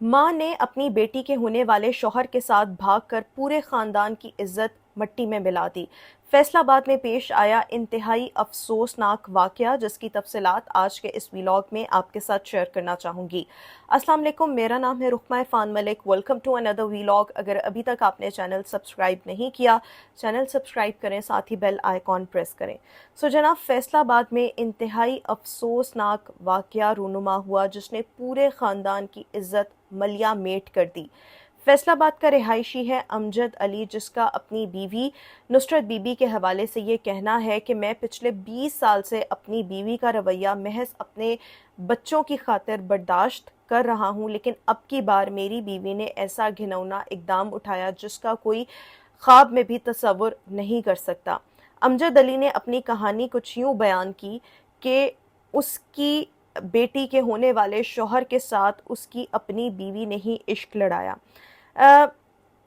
मां ने अपनी बेटी के होने वाले शौहर के साथ भागकर पूरे खानदान की इज्जत मट्टी में मिला दी। फैसलाबाद में पेश आया इंतहाई अफसोसनाक वाकया, जिसकी तफसीलात आज के इस व्लॉग में आपके साथ शेयर करना चाहूँगी। अस्सलाम वालेकुम, मेरा नाम है Rukhma Irfan Malik. Welcome to another vlog. अगर अभी तक आपने चैनल सब्सक्राइब नहीं किया, चैनल सब्सक्राइब करें, साथ ही बेल आइकॉन प्रेस करें। जनाब, फैसलाबाद में इंतहाई अफसोसनाक वाकया रूनुमा हुआ, जिसने पूरे ख़ानदान की इज्जत मलिया मेट कर दी। फैसलाबाद का रिहायशी है अमजद अली, जिसका अपनी बीवी नुसरत बीबी के हवाले से ये कहना है कि मैं पिछले 20 साल से अपनी बीवी का रवैया महज अपने बच्चों की खातिर बर्दाश्त कर रहा हूँ, लेकिन अब की बार मेरी बीवी ने ऐसा घिनौना इकदाम उठाया जिसका कोई ख्वाब में भी तसव्वुर नहीं कर सकता। अमजद अली ने अपनी कहानी कुछ यूँ बयान की कि उसकी बेटी के होने वाले शौहर के साथ उसकी अपनी बीवी ने ही इश्क लड़ाया।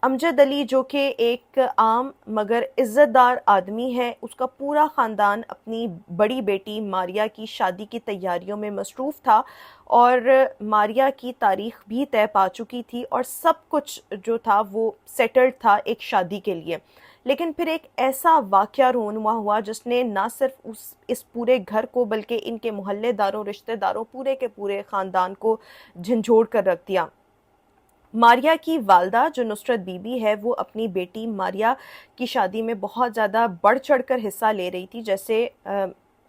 अमजद अली, जो कि एक आम मगर इज़्ज़तदार आदमी है, उसका पूरा ख़ानदान अपनी बड़ी बेटी मारिया की शादी की तैयारियों में मसरूफ़ था और मारिया की तारीख़ भी तय पा चुकी थी और सब कुछ जो था वो सेटल्ड था एक शादी के लिए। लेकिन फिर एक ऐसा वाक़या रूनुमा हुआ जिसने ना सिर्फ इस पूरे घर को बल्कि इनके मोहल्लेदारों, रिश्तेदारों, पूरे के पूरे ख़ानदान को झंझोड़ कर रख दिया। मारिया की वालदा, जो नुसरत बीबी है, वो अपनी बेटी मारिया की शादी में बहुत ज़्यादा बढ़ चढ़ कर हिस्सा ले रही थी, जैसे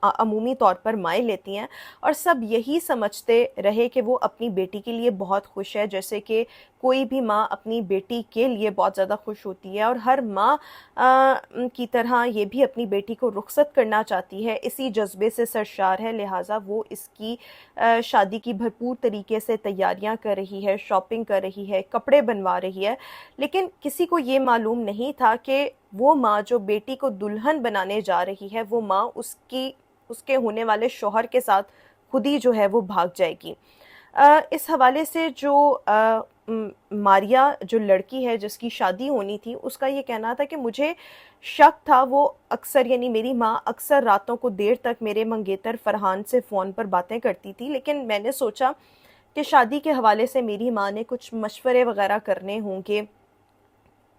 अमूमी तौर पर माएँ लेती हैं, और सब यही समझते रहे कि वो अपनी बेटी के लिए बहुत खुश है, जैसे कि कोई भी माँ अपनी बेटी के लिए बहुत ज़्यादा खुश होती है और हर माँ की तरह ये भी अपनी बेटी को रुखसत करना चाहती है, इसी जज्बे से सरशार है। लिहाजा वो इसकी शादी की भरपूर तरीके से तैयारियां कर रही है, शॉपिंग कर रही है, कपड़े बनवा रही है। लेकिन किसी को ये मालूम नहीं था कि वो माँ जो बेटी को दुल्हन बनाने जा रही है, वो माँ उसके होने वाले शौहर के साथ खुद ही जो है वो भाग जाएगी। इस हवाले से जो मारिया जो लड़की है जिसकी शादी होनी थी, उसका ये कहना था कि मुझे शक था, वो अक्सर यानी मेरी माँ अक्सर रातों को देर तक मेरे मंगेतर फरहान से फ़ोन पर बातें करती थी, लेकिन मैंने सोचा कि शादी के हवाले से मेरी माँ ने कुछ मशवरे वगैरह करने होंगे,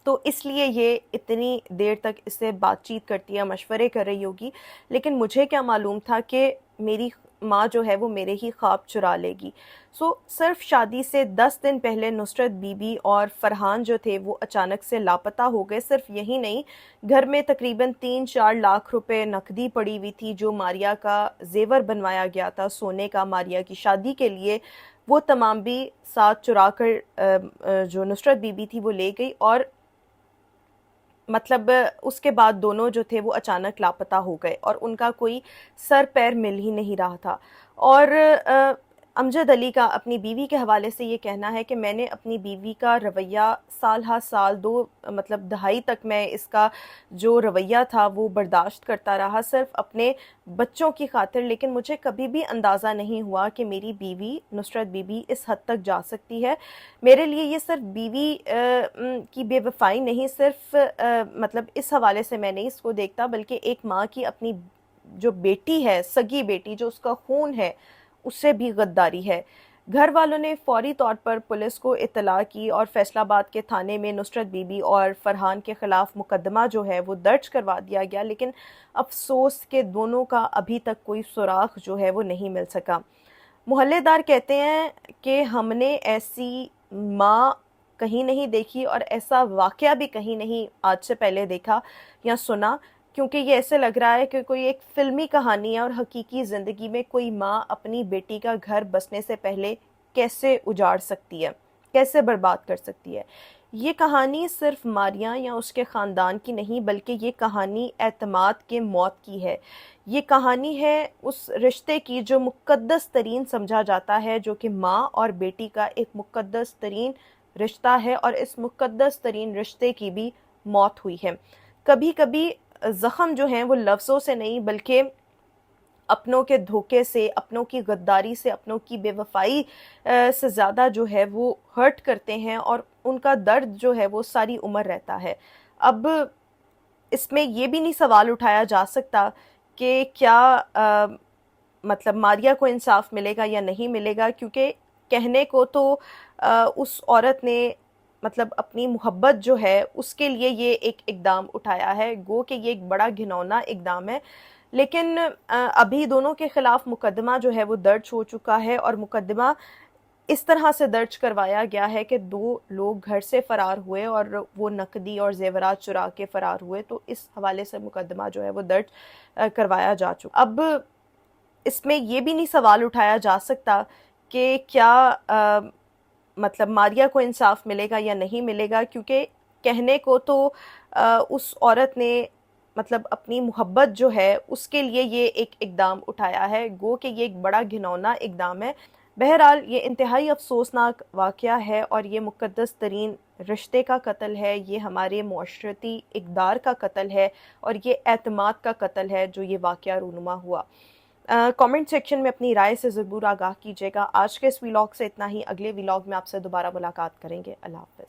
तो इसलिए ये इतनी देर तक इससे बातचीत करती है, मशवरे कर रही होगी। लेकिन मुझे क्या मालूम था कि मेरी माँ जो है वो मेरे ही ख्वाब चुरा लेगी। सिर्फ शादी से 10 दिन पहले नुसरत बीबी और फरहान जो थे वो अचानक से लापता हो गए। सिर्फ यही नहीं, घर में तकरीबन 3-4 लाख रुपए नकदी पड़ी हुई थी, जो मारिया का जेवर बनवाया गया था सोने का मारिया की शादी के लिए, वो तमाम भी साथ चुरा कर जो नुसरत बीबी थी वो ले गई। और मतलब उसके बाद दोनों जो थे वो अचानक लापता हो गए और उनका कोई सर पैर मिल ही नहीं रहा था। और अमजद अली का अपनी बीवी के हवाले से ये कहना है कि मैंने अपनी बीवी का रवैया साल हा साल, दो मतलब दहाई तक मैं इसका जो रवैया था वो बर्दाश्त करता रहा, सिर्फ अपने बच्चों की खातिर। लेकिन मुझे कभी भी अंदाज़ा नहीं हुआ कि मेरी बीवी नुसरत बीबी इस हद तक जा सकती है। मेरे लिए ये सिर्फ बीवी की बेवफाई नहीं, सिर्फ मतलब इस हवाले से मैं नहीं इसको देखता, बल्कि एक माँ की अपनी जो बेटी है, सगी बेटी जो उसका खून है, उससे भी गद्दारी है। घर वालों ने फौरी तौर पर पुलिस को इत्तला की और फैसलाबाद के थाने में नुसरत बीबी और फरहान के खिलाफ मुकदमा जो है वो दर्ज करवा दिया गया। लेकिन अफसोस के दोनों का अभी तक कोई सुराग जो है वो नहीं मिल सका। मोहल्लेदार कहते हैं कि हमने ऐसी माँ कहीं नहीं देखी और ऐसा वाक़या भी कहीं नहीं आज से पहले देखा या सुना, क्योंकि ये ऐसे लग रहा है कि कोई एक फ़िल्मी कहानी है और हकीकी ज़िंदगी में कोई माँ अपनी बेटी का घर बसने से पहले कैसे उजाड़ सकती है, कैसे बर्बाद कर सकती है। ये कहानी सिर्फ मारिया या उसके ख़ानदान की नहीं, बल्कि ये कहानी एतमाद के मौत की है। ये कहानी है उस रिश्ते की जो मुक़द्दस तरीन समझा जाता है, जो कि माँ और बेटी का एक मुक़द्दस तरीन रिश्ता है, और इस मुक़द्दस तरीन रिश्ते की भी मौत हुई है। कभी कभी ज़ख्म जो हैं वो लफ्ज़ों से नहीं, बल्कि अपनों के धोखे से, अपनों की गद्दारी से, अपनों की बेवफाई से ज़्यादा जो है वो हर्ट करते हैं और उनका दर्द जो है वो सारी उम्र रहता है। अब इसमें ये भी नहीं सवाल उठाया जा सकता कि क्या मतलब मारिया को इंसाफ मिलेगा या नहीं मिलेगा, क्योंकि कहने को तो اس عورت نے مطلب اپنی محبت جو ہے اس کے لیے یہ ایک اقدام اٹھایا ہے، گو کہ یہ ایک بڑا گھناؤنا اقدام ہے، لیکن ابھی دونوں کے خلاف مقدمہ جو ہے وہ درج ہو چکا ہے، اور مقدمہ اس طرح سے درج کروایا گیا ہے کہ 2 لوگ گھر سے فرار ہوئے اور وہ نقدی اور زیورات چرا کے فرار ہوئے، تو اس حوالے سے مقدمہ جو ہے وہ درج کروایا جا چکا۔ اب اس میں یہ بھی نہیں سوال اٹھایا جا سکتا کہ کیا مطلب ماریہ کو انصاف ملے گا یا نہیں ملے گا، کیونکہ کہنے کو تو اس عورت نے مطلب اپنی محبت جو ہے اس کے لیے یہ ایک اقدام اٹھایا ہے، گو کہ یہ ایک بڑا گھناؤنا اقدام ہے۔ بہرحال یہ انتہائی افسوسناک واقعہ ہے، اور یہ مقدس ترین رشتے کا قتل ہے، یہ ہمارے معاشرتی اقدار کا قتل ہے، اور یہ اعتماد کا قتل ہے جو یہ واقعہ رونما ہوا۔ کامنٹ سیکشن میں اپنی رائے سے ضرور آگاہ کیجیے گا۔ آج کے اس ویلاگ سے اتنا ہی، اگلے ویلاگ میں آپ سے دوبارہ ملاقات کریں گے۔ اللہ حافظ۔